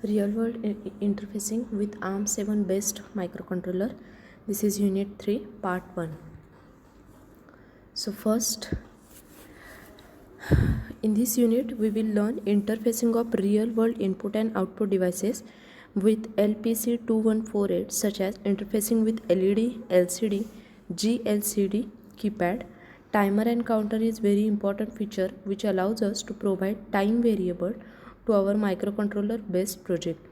Real world interfacing with ARM7 based microcontroller. This is unit 3 part 1. So first, in this unit we will learn interfacing of real world input and output devices with LPC2148, such as interfacing with LED, LCD, GLCD, keypad. Timer and counter is very important feature which allows us to provide time variable to our microcontroller based project.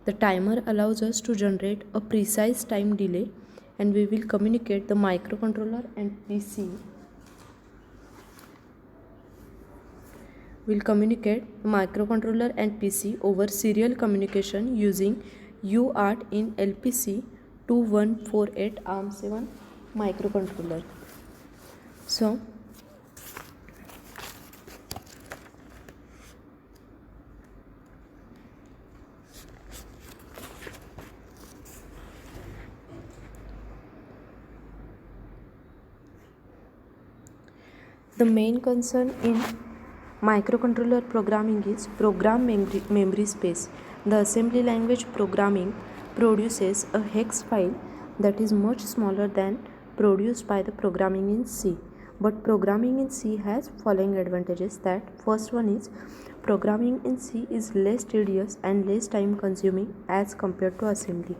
The timer allows us to generate a precise time delay, and we will communicate the microcontroller and PC will communicate the microcontroller and PC over serial communication using UART in LPC2148 ARM7 microcontroller. So the main concern in microcontroller programming is program memory space. The assembly language programming produces a hex file that is much smaller than produced by the programming in C. But programming in C has following advantages. That first one is programming in C is less tedious and less time consuming as compared to assembly.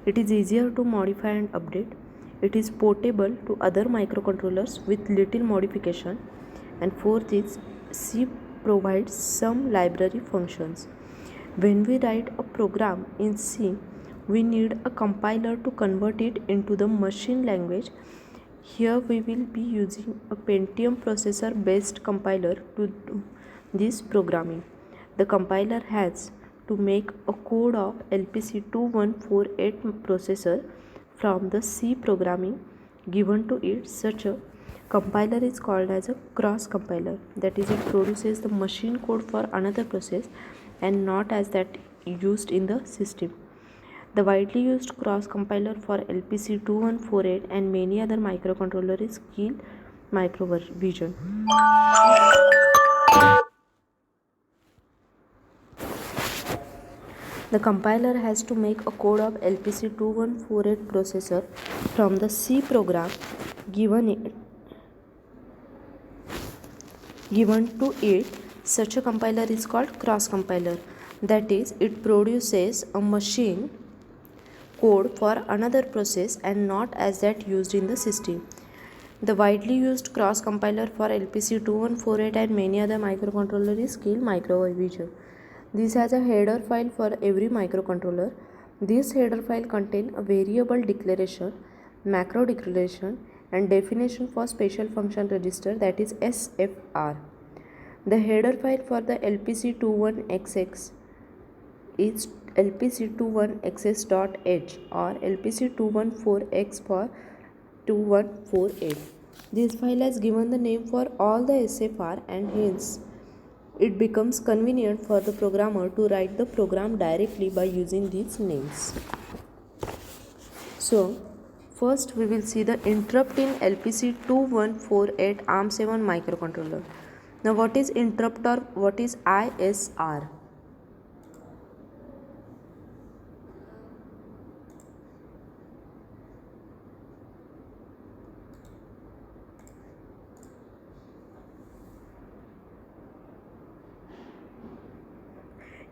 It is easier to modify and update. It is portable to other microcontrollers with little modification. And fourth is C provides some library functions. When we write a program in C, we need a compiler to convert it into the machine language. Here we will be using a Pentium processor based compiler to do this programming. The compiler has to make a code of LPC2148 processor from the C programming given to it. Such a compiler is called as a cross compiler, that is, it produces the machine code for another process and not as that used in the system. The widely used cross compiler for LPC2148 and many other microcontroller is Keil Microvision. The compiler has to make a code of LPC2148 processor from the C program given to it. Such a compiler is called cross compiler, that is, it produces a machine code for another process and not as that used in the system. The widely used cross compiler for LPC2148 and many other microcontroller is Keil Microvision. This has a header file for every microcontroller. This header file contains a variable declaration, macro declaration, and definition for special function register, that is SFR. The header file for the LPC21XX is LPC21XX.h or LPC214X for 2148. This file has given the name for all the SFR, and hence it becomes convenient for the programmer to write the program directly by using these names. So first we will see the interrupt in LPC2148 ARM7 microcontroller. Now what is interrupt or what is ISR?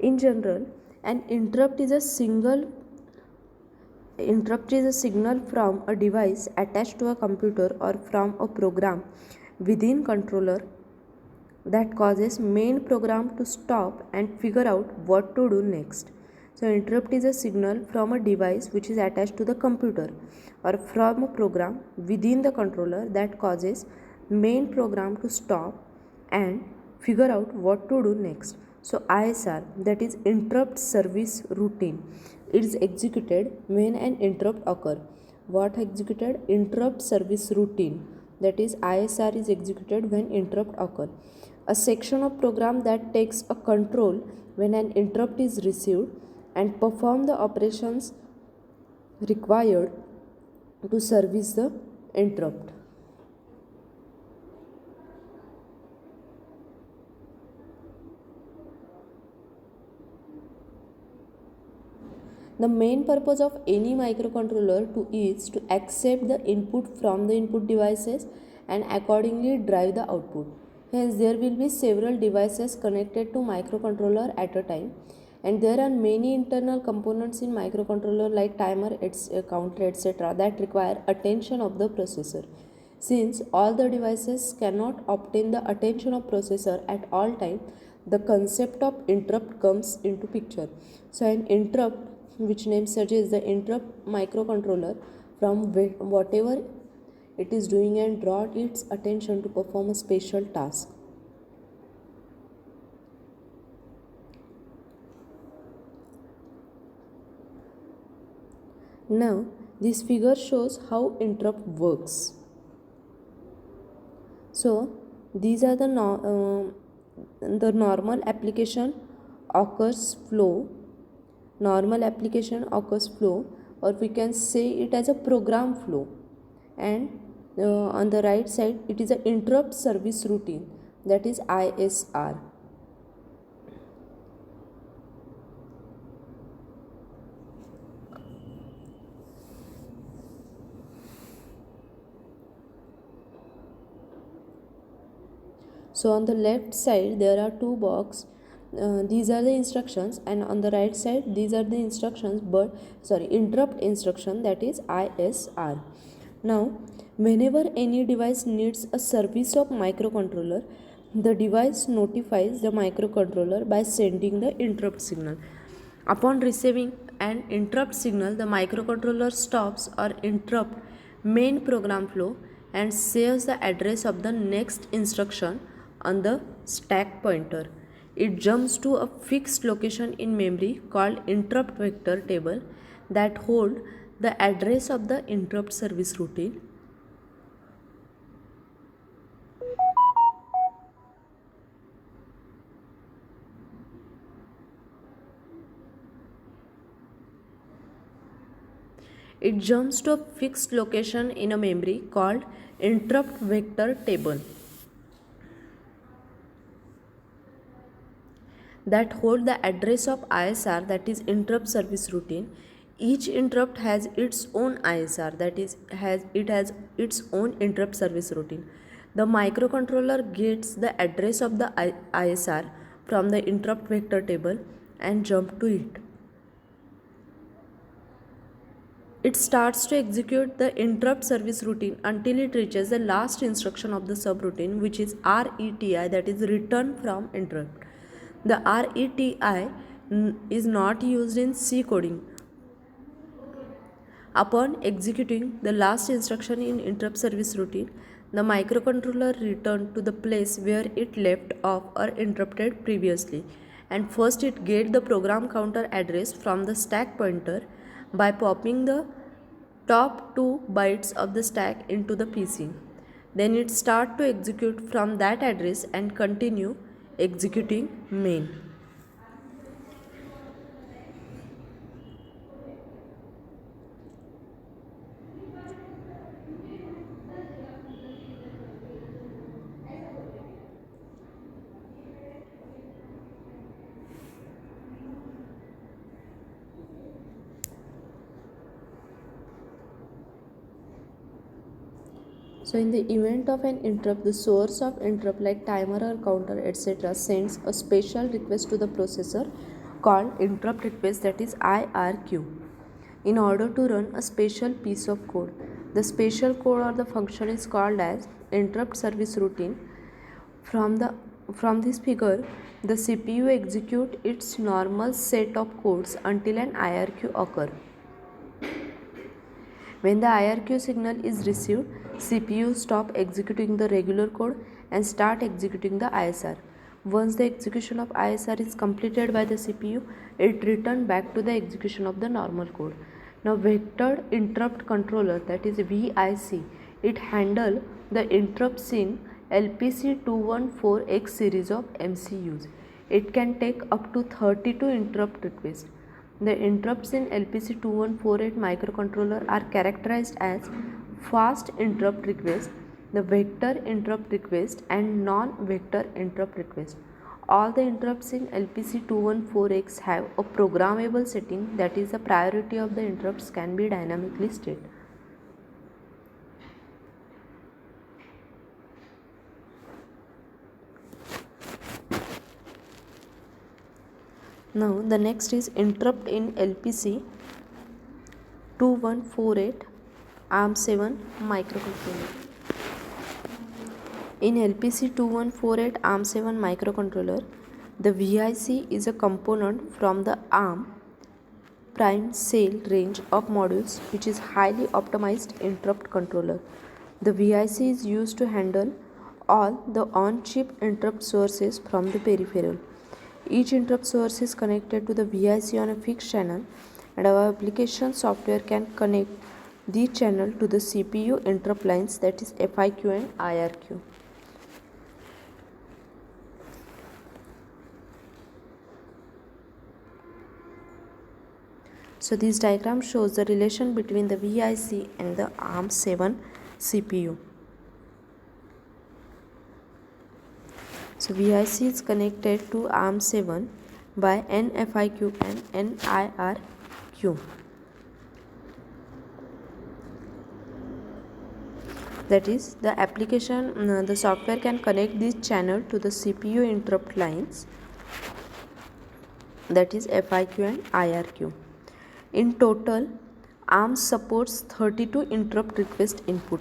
In general, an interrupt is a signal from a device attached to a computer or from a program within controller that causes main program to stop and figure out what to do next. So interrupt is a signal from a device which is attached to the computer or from a program within the controller that causes main program to stop and figure out what to do next. So ISR, that is interrupt service routine, it is executed when an interrupt occur. What executed? Interrupt service routine, that is ISR is executed when interrupt occur. A section of program that takes a control when an interrupt is received and perform the operations required to service the interrupt. The main purpose of any microcontroller is to accept the input from the input devices and accordingly drive the output. Hence, there will be several devices connected to microcontroller at a time, and there are many internal components in microcontroller like timer, counter, etc. that require attention of the processor. Since all the devices cannot obtain the attention of processor at all time, the concept of interrupt comes into picture. So an interrupt, which name suggests, the interrupt microcontroller from whatever it is doing and draw its attention to perform a special task. Now this figure shows how interrupt works. So these are the normal application occurs flow. Normal application occurs flow, or we can say it as a program flow, and on the right side it is an interrupt service routine, that is ISR. So on the left side there are two boxes. These are the instructions, and on the right side these are the instructions, interrupt instruction, that is ISR. Now whenever any device needs a service of microcontroller, the device notifies the microcontroller by sending the interrupt signal. Upon receiving an interrupt signal, the microcontroller stops or interrupt main program flow and saves the address of the next instruction on the stack pointer. It jumps to a fixed location in memory called interrupt vector table that hold the address of the interrupt service routine. It jumps to a fixed location in a memory called interrupt vector table that hold the address of ISR, that is interrupt service routine. Each interrupt has its own ISR, that is has its own interrupt service routine. The microcontroller gets the address of the ISR from the interrupt vector table and jump to it. It starts to execute the interrupt service routine until it reaches the last instruction of the subroutine, which is RETI, that is return from interrupt. The RETI is not used in C coding. Upon executing the last instruction in interrupt service routine, the microcontroller returns to the place where it left off or interrupted previously, and first it gets the program counter address from the stack pointer by popping the top 2 bytes of the stack into the PC. Then it starts to execute from that address and continue executing main. So in the event of an interrupt, the source of interrupt like timer or counter etc. sends a special request to the processor called interrupt request, that is IRQ, in order to run a special piece of code. The special code or the function is called as interrupt service routine. From this figure, the CPU executes its normal set of codes until an IRQ occurs. When the IRQ signal is received, CPU stop executing the regular code and start executing the ISR. Once the execution of ISR is completed by the CPU, it returns back to the execution of the normal code. Now vectored interrupt controller, that is VIC, it handles the interrupts in LPC214X series of MCUs. It can take up to 32 interrupt requests. The interrupts in LPC2148 microcontroller are characterized as fast interrupt request, the vector interrupt request, and non-vector interrupt request. All the interrupts in LPC214X have a programmable setting, that is, the priority of the interrupts can be dynamically set. Now the next is interrupt in LPC 2148 ARM7 microcontroller. In LPC 2148 ARM7 microcontroller, the VIC is a component from the ARM prime cell range of modules which is highly optimized interrupt controller. The VIC is used to handle all the on-chip interrupt sources from the peripheral. Each interrupt source is connected to the VIC on a fixed channel, and our application software can connect the channel to the CPU interrupt lines, that is FIQ and IRQ. So this diagram shows the relation between the VIC and the ARM7 CPU. So VIC is connected to ARM7 by NFIQ and NIRQ. That is, the application, the software can connect this channel to the CPU interrupt lines, that is FIQ and IRQ. In total, ARM supports 32 interrupt request input.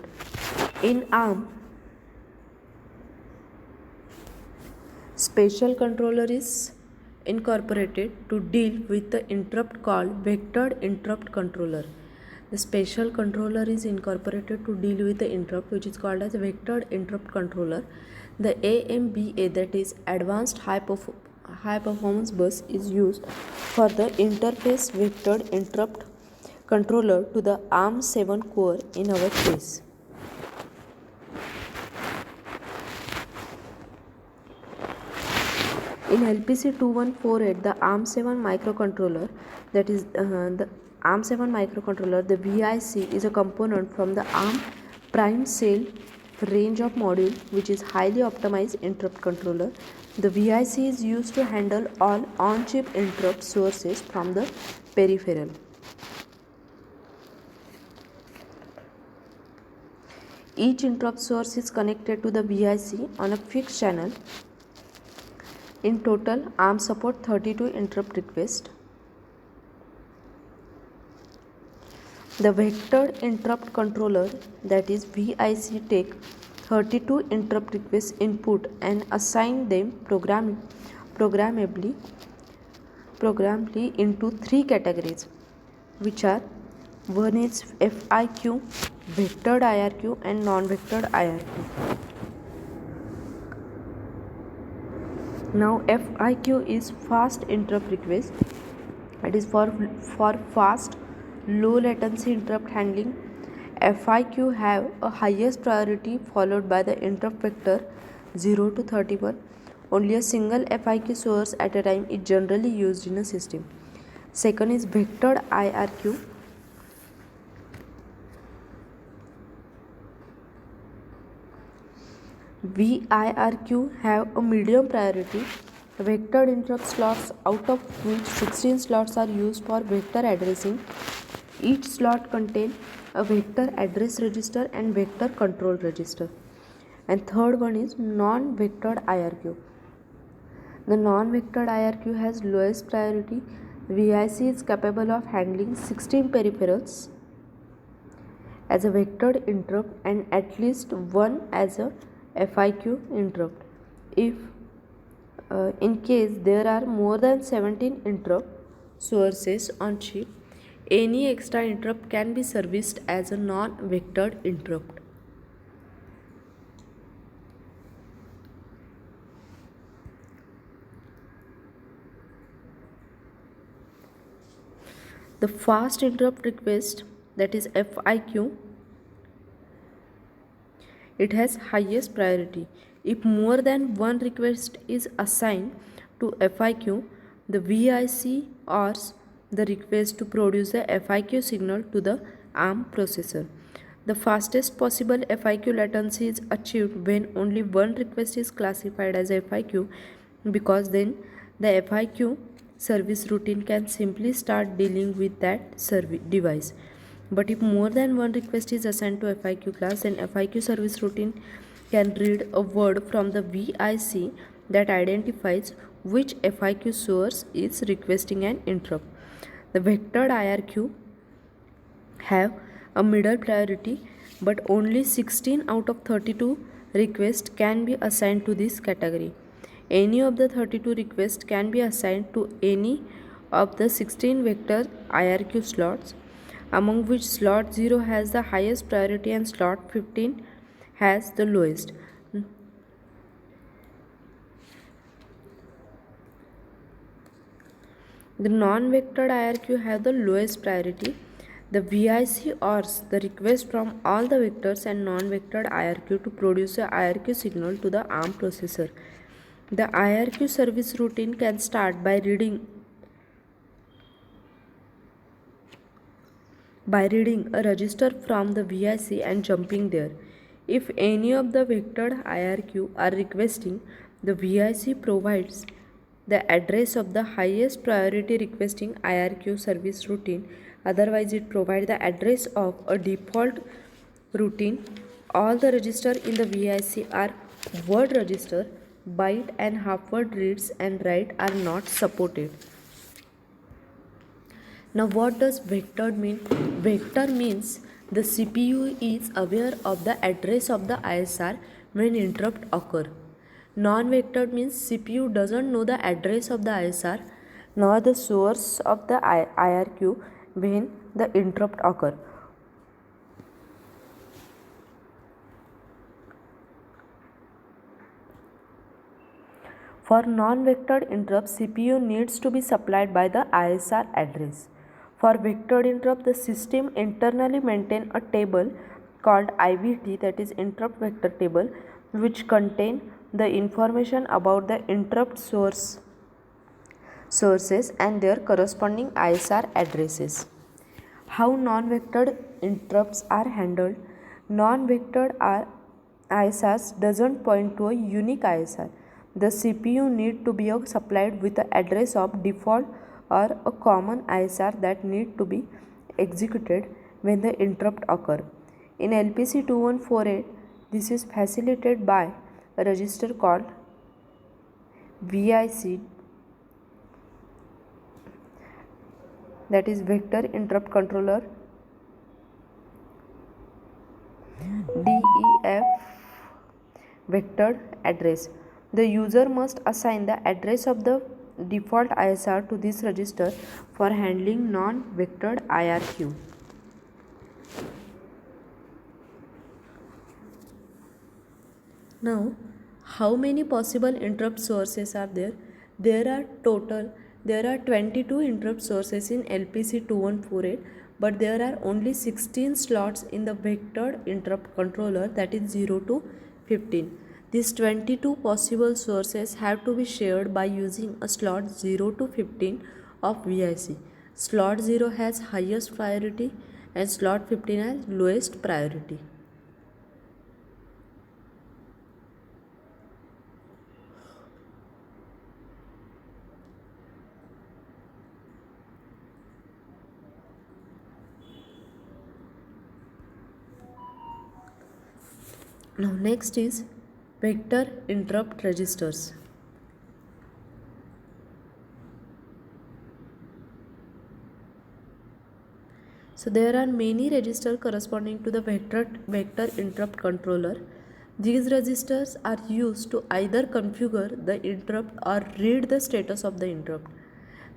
In ARM, special controller is incorporated to deal with the interrupt called vectored interrupt controller. The special controller is incorporated to deal with the interrupt which is called as vectored interrupt controller. The AMBA, that is Advanced High Performance Bus, is used for the interface vectored interrupt controller to the ARM7 core in our case. In LPC2148, the ARM7 microcontroller, that is the ARM7 microcontroller, the VIC is a component from the ARM prime cell range of module which is highly optimized interrupt controller. The VIC is used to handle all on-chip interrupt sources from the peripheral. Each interrupt source is connected to the VIC on a fixed channel. In total, ARM support 32 interrupt requests. The vectored interrupt controller, that is VIC, take 32 interrupt requests input and assign them programmably into three categories, which are: one is FIQ, vectored IRQ, and non-vectored IRQ. Now FIQ is fast interrupt request. It is for fast low latency interrupt handling. FIQ have a highest priority followed by the interrupt vector 0 to 31. Only a single FIQ source at a time is generally used in a system. Second is vectored IRQ. VIRQ have a medium priority. Vectored interrupt slots, out of which 16 slots are used for vector addressing. Each slot contains a vector address register and vector control register. And third one is non-vectored IRQ. The non-vectored IRQ has lowest priority. VIC is capable of handling 16 peripherals as a vectored interrupt and at least one as a FIQ interrupt. If in case there are more than 17 interrupt sources on chip, any extra interrupt can be serviced as a non-vectored interrupt. The fast interrupt request, that is FIQ, it has highest priority. If more than one request is assigned to FIQ, the VIC asks the request to produce the FIQ signal to the ARM processor. The fastest possible FIQ latency is achieved when only one request is classified as FIQ because then the FIQ service routine can simply start dealing with that device. But if more than one request is assigned to FIQ class, then FIQ service routine can read a word from the VIC that identifies which FIQ source is requesting an interrupt. The vectored IRQ have a middle priority, but only 16 out of 32 requests can be assigned to this category. Any of the 32 requests can be assigned to any of the 16 vector IRQ slots, among which slot 0 has the highest priority and slot 15 has the lowest. The non-vectored IRQ have the lowest priority. The VIC ORs the request from all the vectors and non-vectored IRQ to produce a IRQ signal to the ARM processor. The IRQ service routine can start by reading a register from the VIC and jumping there. If any of the vectored IRQ are requesting, the VIC provides the address of the highest priority requesting IRQ service routine. Otherwise, it provides the address of a default routine. All the register in the VIC are word register. Byte and half word reads and write are not supported. Now, what does vector mean? Vector means the CPU is aware of the address of the ISR when interrupt occur. Non-vectored means CPU doesn't know the address of the ISR nor the source of the IRQ when the interrupt occur. For non-vectored interrupts, CPU needs to be supplied by the ISR address. For vectored interrupt, the system internally maintains a table called IVT, that is interrupt vector table, which contain the information about the interrupt sources and their corresponding ISR addresses. How non-vectored interrupts are handled? Non-vectored ISRs doesn't point to a unique ISR. The CPU need to be supplied with the address of default or a common ISR that need to be executed when the interrupt occur. In LPC 2148, this is facilitated by a register called VIC, that is vector interrupt controller, DEF vectored address. The user must assign the address of the default ISR to this register for handling non-vectored IRQ. Now, how many possible interrupt sources are there? There are 22 interrupt sources in LPC 2148, but there are only 16 slots in the vectored interrupt controller, that is 0 to 15. These 22 possible sources have to be shared by using a slot 0 to 15 of VIC. Slot 0 has highest priority and slot 15 has lowest priority. Now next is vector interrupt registers. So there are many registers corresponding to the vector interrupt controller. These registers are used to either configure the interrupt or read the status of the interrupt.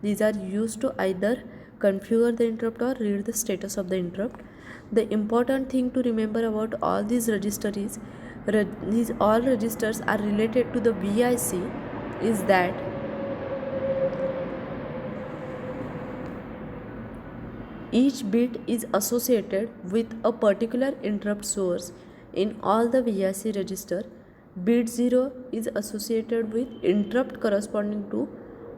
These are used to either configure the interrupt or read the status of the interrupt. The important thing to remember about all these registers is these all registers are related to the VIC is that each bit is associated with a particular interrupt source in all the VIC register. Bit 0 is associated with interrupt corresponding to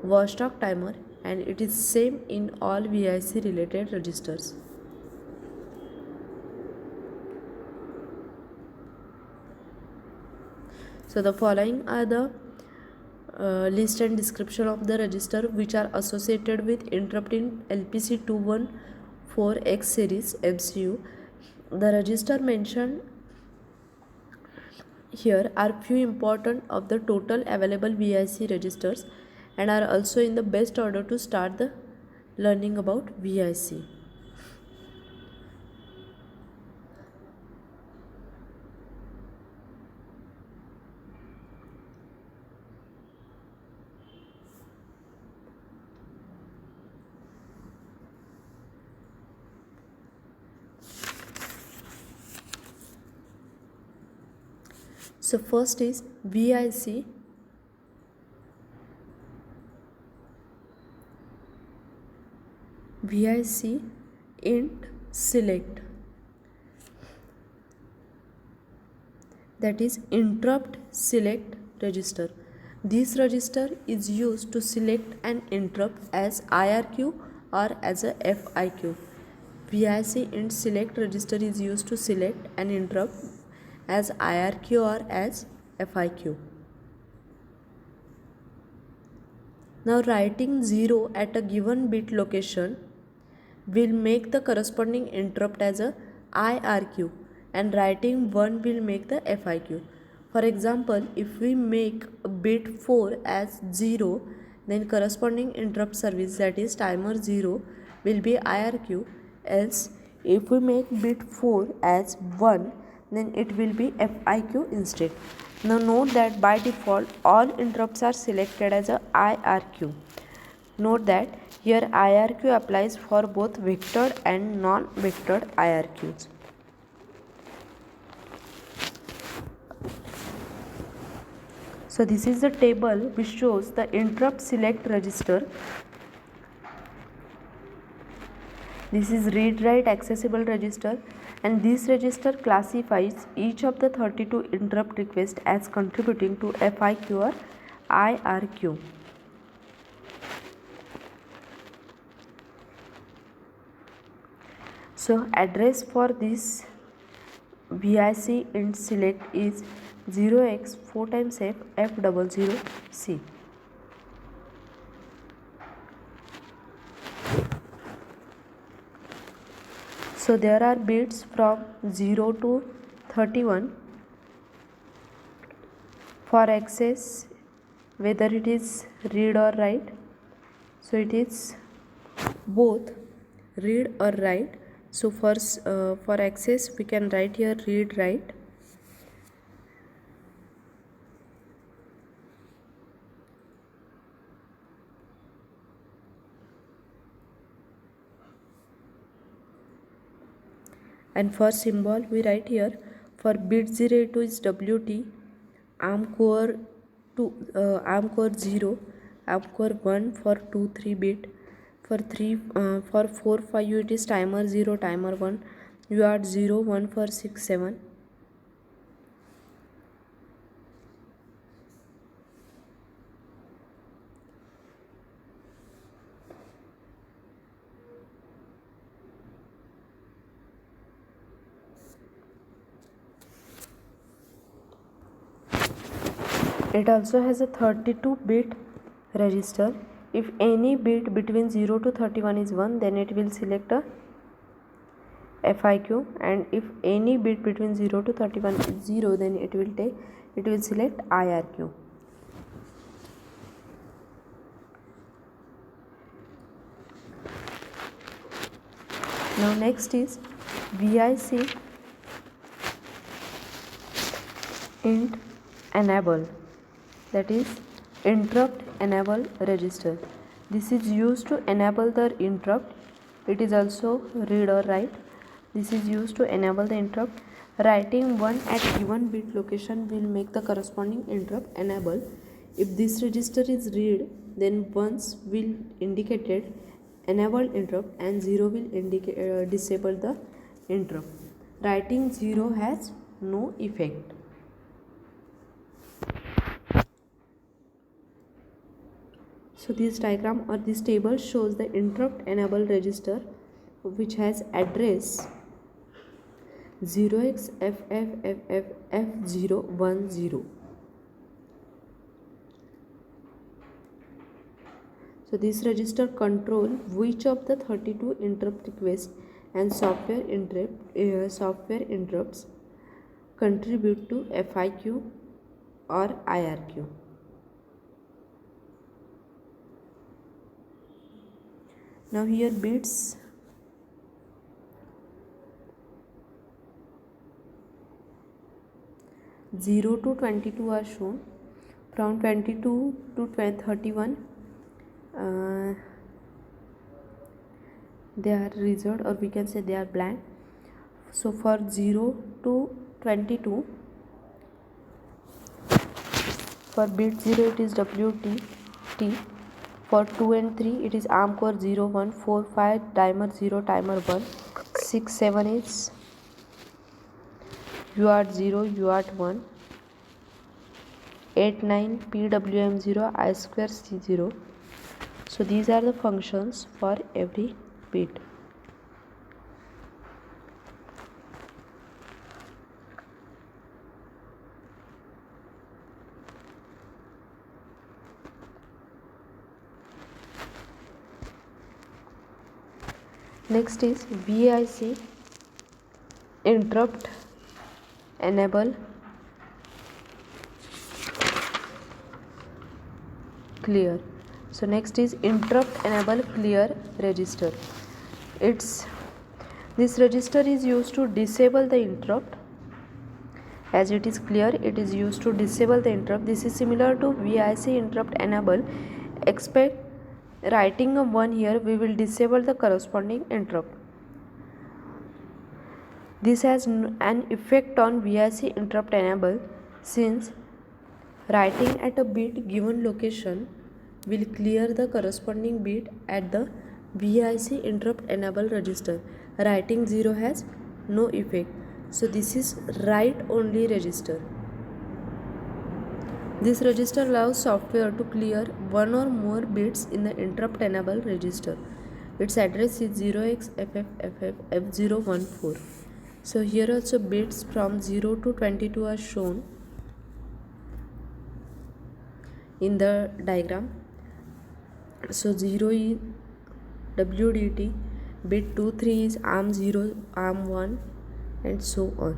watchdog timer, and it is same in all VIC related registers. So the following are the list and description of the register which are associated with interrupt in LPC 214X series MCU. The register mentioned here are few important of the total available VIC registers and are also in the best order to start the learning about VIC. So first is VIC. VIC int select, that is interrupt select register. This register is used to select an interrupt as IRQ or as a FIQ. VIC int select register is used to select an interrupt as IRQ or as FIQ. Now writing 0 at a given bit location will make the corresponding interrupt as a IRQ and writing 1 will make the FIQ. For example, if we make bit 4 as 0, then corresponding interrupt service, that is timer 0, will be IRQ, else if we make bit 4 as 1, then it will be FIQ instead. Now note that by default all interrupts are selected as a IRQ. Note that here IRQ applies for both vectored and non-vectored IRQs. So this is the table which shows the interrupt select register. This is read-write accessible register, and this register classifies each of the 32 interrupt requests as contributing to FIQ or IRQ. So address for this VIC int select is 0x 4 times F F00C. So there are bits from 0 to 31 for access, whether it is read or write. So it is both read or write. So first for access we can write here read write. And for symbol we write here for bit 02 is WT, ARM core 2 ARM core 0, ARM core 1 for 2-3 bit, for 4-5 it is timer 0, timer 1, UART 0, 1 for 6-7. It also has a 32-bit register. If any bit between 0 to 31 is 1, then it will select a FIQ, and if any bit between 0 to 31 is 0, then it will select IRQ. Now next is VIC int enable, that is interrupt enable register. This is used to enable the interrupt. It is also read or write. This is used to enable the interrupt. Writing 1 at given bit location will make the corresponding interrupt enable. If this register is read, then 1s will indicate enabled interrupt and 0 will indicate disable the interrupt. Writing 0 has no effect. So this diagram or this table shows the interrupt enable register which has address 0xFFFF010. So this register control which of the 32 interrupt requests and software interrupts contribute to FIQ or IRQ. Now here bits 0 to 22 are shown. From 22 to 31 they are reserved, or we can say they are blank. So for 0 to 22, for bit 0 it is WT. For 2 and 3 it is ARM core 0, 1, 4, 5, timer 0, timer 1, 6, 7 is UART 0, UART 1, 8, 9 PWM 0, I square C 0. So these are the functions for every bit. Next is VIC interrupt enable clear. So next is interrupt enable clear register. This register is used to disable the interrupt. As it is clear, it is used to disable the interrupt. This is similar to VIC interrupt enable. Expect writing a 1 here, we will disable the corresponding interrupt. This has an effect on VIC interrupt enable, since writing at a bit given location will clear the corresponding bit at the VIC interrupt enable register. Writing 0 has no effect. So this is write only register. This register allows software to clear one or more bits in the interrupt enable register. Its address is 0xFFFF014. So here also bits from 0 to 22 are shown in the diagram. So 0 is WDT, bit 2, 3 is ARM 0, ARM 1, and so on.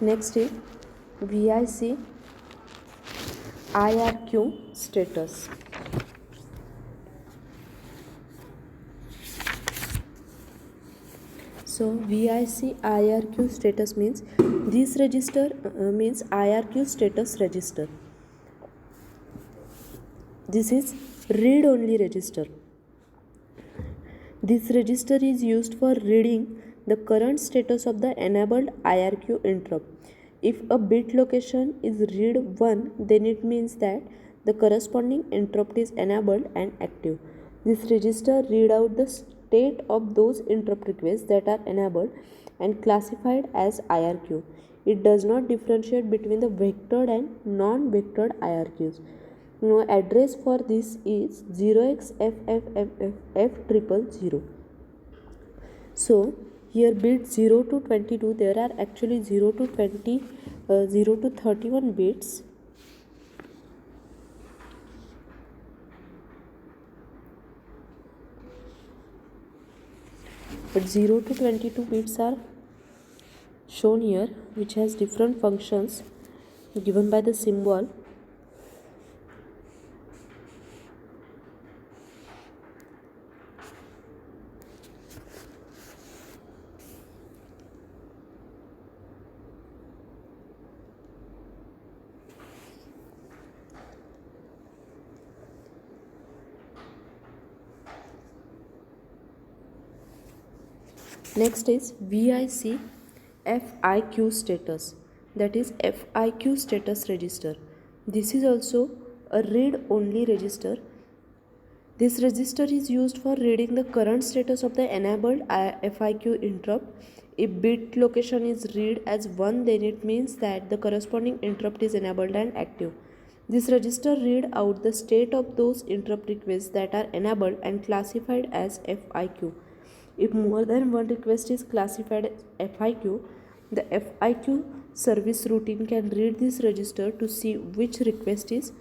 Next is VIC IRQ status. So VIC IRQ status means this register means IRQ status register. This is read only register. This register is used for reading the current status of the enabled IRQ interrupt. If a bit location is read 1, then it means that the corresponding interrupt is enabled and active. This register read out the state of those interrupt requests that are enabled and classified as IRQ. It does not differentiate between the vectored and non-vectored IRQs. Now address for this is 0xFFFF000. So here bits 0 to 22, there are actually 0 to 31 bits. But 0 to 22 bits are shown here, which has different functions given by the symbol. Next is VIC FIQ status. that is FIQ status register. This is also a read-only register. This register is used for reading the current status of the enabled FIQ interrupt. If bit location is read as 1, then it means that the corresponding interrupt is enabled and active. This register read out the state of those interrupt requests that are enabled and classified as FIQ. If more than one request is classified as FIQ, the FIQ service routine can read this register to see which request is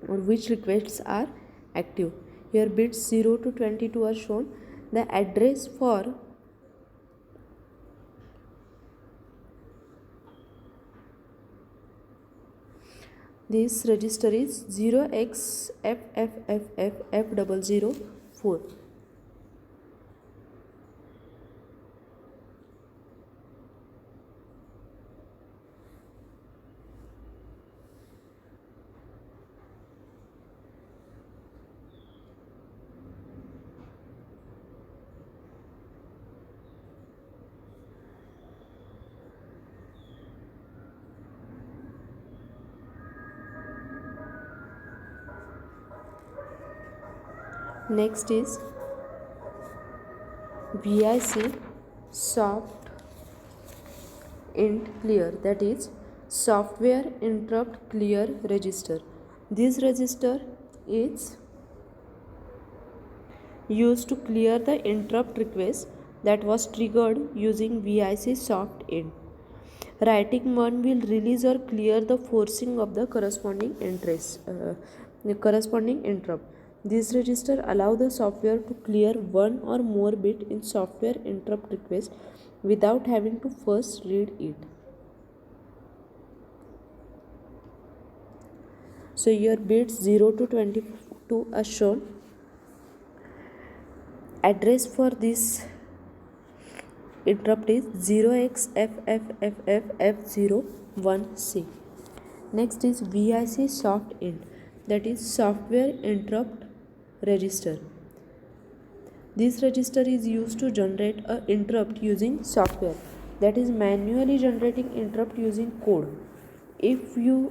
or which requests are active. Here bits 0 to 22 are shown. The address for this register is 0xFFFFF004. Next is VIC soft int clear, that is software interrupt clear register. This register is used to clear the interrupt request that was triggered using VIC soft int. Writing 1 will release or clear the forcing of the corresponding interrupt. This register allows the software to clear one or more bit in software interrupt request without having to first read it. So here bits 0 to 22 are shown. Address for this interrupt is 0xFFFF01C. Next is VIC soft int, that is software interrupt register. This register is used to generate an interrupt using software, that is manually generating interrupt using code. If we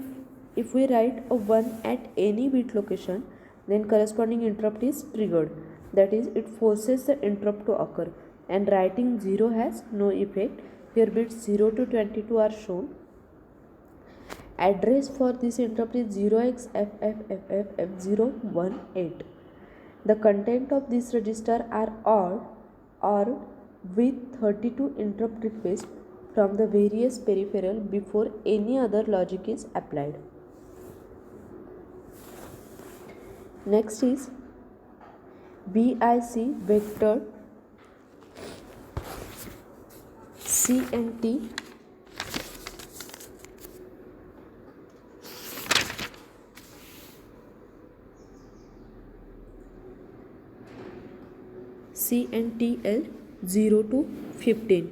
write a 1 at any bit location, then corresponding interrupt is triggered, that is it forces the interrupt to occur, and writing 0 has no effect. Here bits 0 to 22 are shown. Address for this interrupt is 0xFFFF018. The content of this register are odd with 32 interrupt requests from the various peripheral before any other logic is applied. Next is VIC vector CNT CNTL 0 to 15.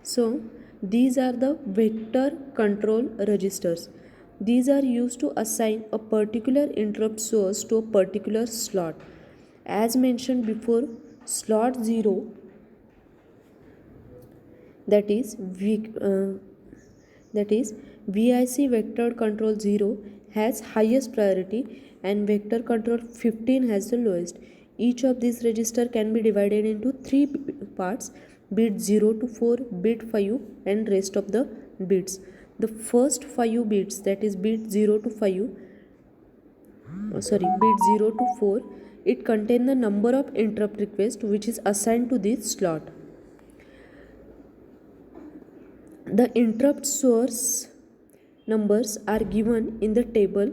So these are the vector control registers. These are used to assign a particular interrupt source to a particular slot. As mentioned before, slot 0, that is VIC vector control 0 has highest priority and vector control 15 has the lowest. Each of these register can be divided into 3 parts: bit 0 to 4, bit 5 and rest of the bits. The first 5 bits, that is bit 0 to 4, it contains the number of interrupt requests which is assigned to this slot. The interrupt source numbers are given in the table .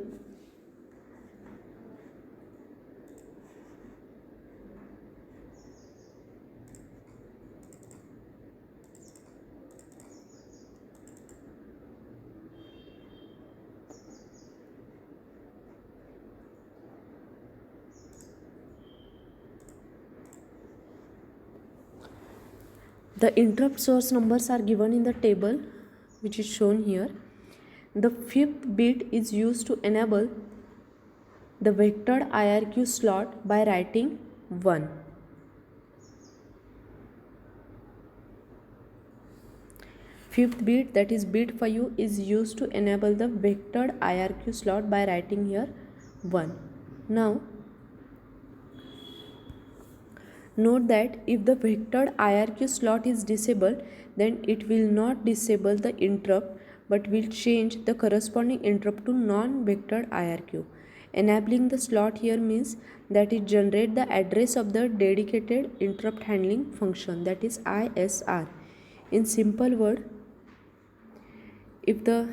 The interrupt source numbers are given in the table which is shown here. The fifth bit is used to enable the vectored IRQ slot by writing 1. Fifth bit, that is bit 5, is used to enable the vectored IRQ slot by writing here 1. Now note that if the vectored IRQ slot is disabled, then it will not disable the interrupt but will change the corresponding interrupt to non-vectored IRQ. Enabling the slot here means that it generates the address of the dedicated interrupt handling function, that is ISR. In simple word, if the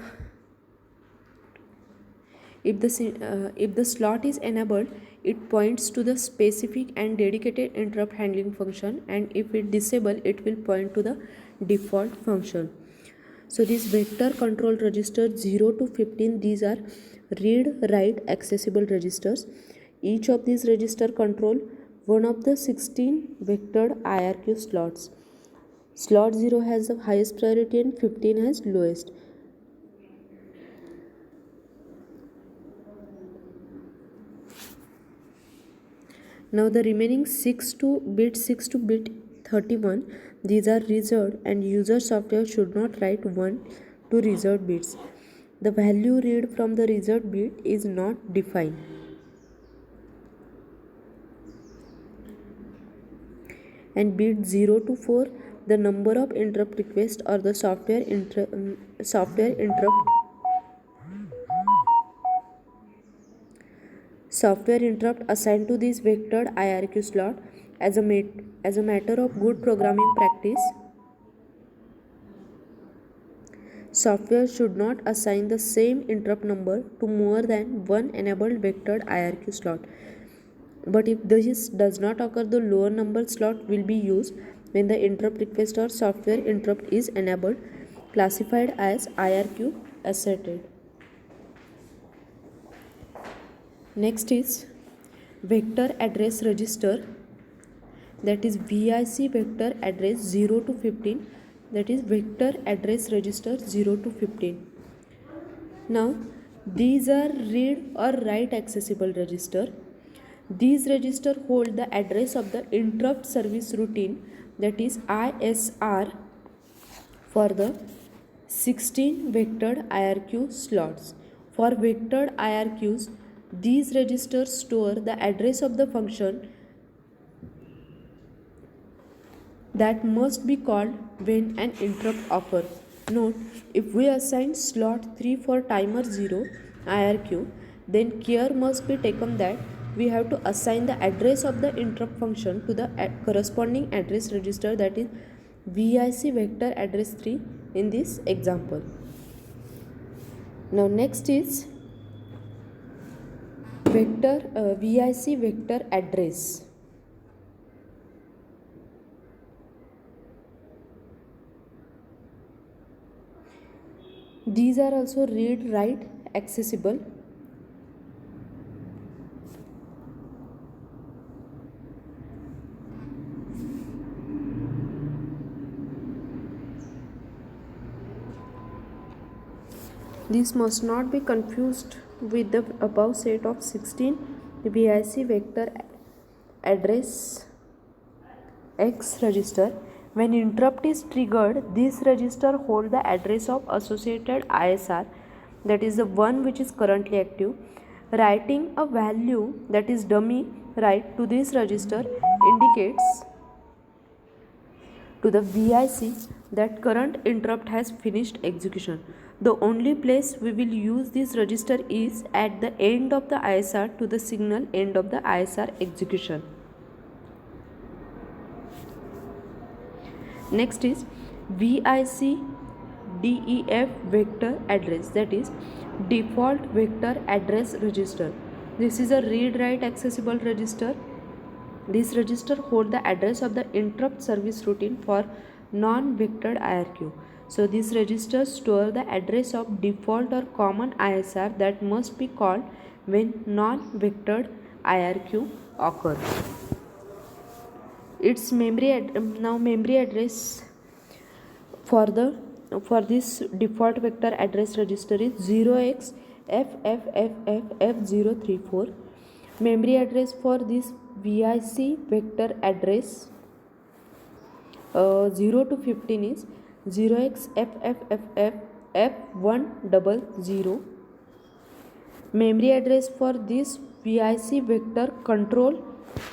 slot is enabled, it points to the specific and dedicated interrupt handling function, and if it disabled, it will point to the default function. So these vector control registers 0 to 15, these are read write accessible registers. Each of these register control one of the 16 vectored IRQ slots. Slot 0 has the highest priority and 15 has lowest. Now the remaining 6 to bit 31, these are reserved, and user software should not write 1 to reserved bits. The value read from the reserved bit is not defined. And bit 0 to 4, the number of interrupt requests or the software interrupt assigned to this vectored IRQ slot. As a matter of good programming practice, software should not assign the same interrupt number to more than one enabled vectored IRQ slot. But if this does not occur, the lower number slot will be used when the interrupt request or software interrupt is enabled, classified as IRQ asserted. Next is vector address register, that is VIC vector address 0 to 15, that is vector address register 0 to 15. Now these are read or write accessible register. These registers hold the address of the interrupt service routine, that is ISR, for the 16 vectored IRQ slots. For vectored IRQs, these registers store the address of the function that must be called when an interrupt occurs. Note, if we assign slot 3 for timer 0 IRQ, then care must be taken that we have to assign the address of the interrupt function to the corresponding address register, that is VIC vector address 3 in this example. Now next is VIC vector address. These are also read write accessible. This must not be confused with the above set of 16 VIC vector address X register. When interrupt is triggered, this register holds the address of associated ISR, that is the one which is currently active. Writing a value, that is dummy write, to this register indicates to the VIC that current interrupt has finished execution. The only place we will use this register is at the end of the ISR to the signal end of the ISR execution. Next is VIC DEF vector address, that is default vector address register. This is a read write accessible register. This register holds the address of the interrupt service routine for non-vectored IRQ. So this register stores the address of default or common ISR that must be called when non-vectored IRQ occurs. Its memory address for this default vector address register is 0xFFFF034. Memory address for this VIC vector address 0 to 15 is 0xFFFF100. Memory address for this VIC vector control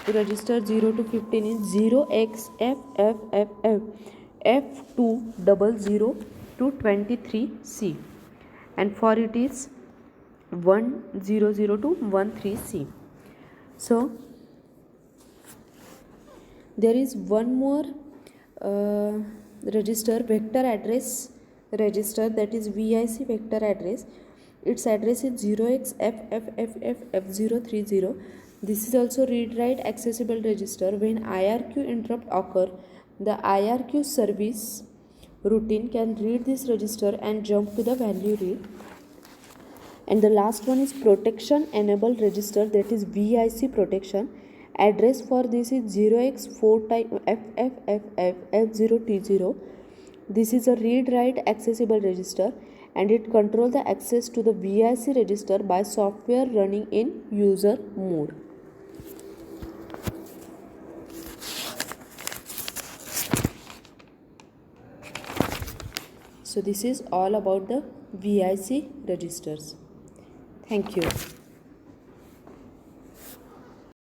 register 0 to 15 is 0xFFFF200 to 23C, and for it is 100 to 13C. So there is one more register, vector address register, that is VIC vector address. Its address is 0xFFFF030. This is also read write accessible register. When IRQ interrupt occur, the IRQ service routine can read this register and jump to the value read. And the last one is protection enable register, that is VIC protection. Address for this is 0x4FFFF0T0. This is a read write accessible register, and it controls the access to the VIC register by software running in user mode. So this is all about the VIC registers. Thank you.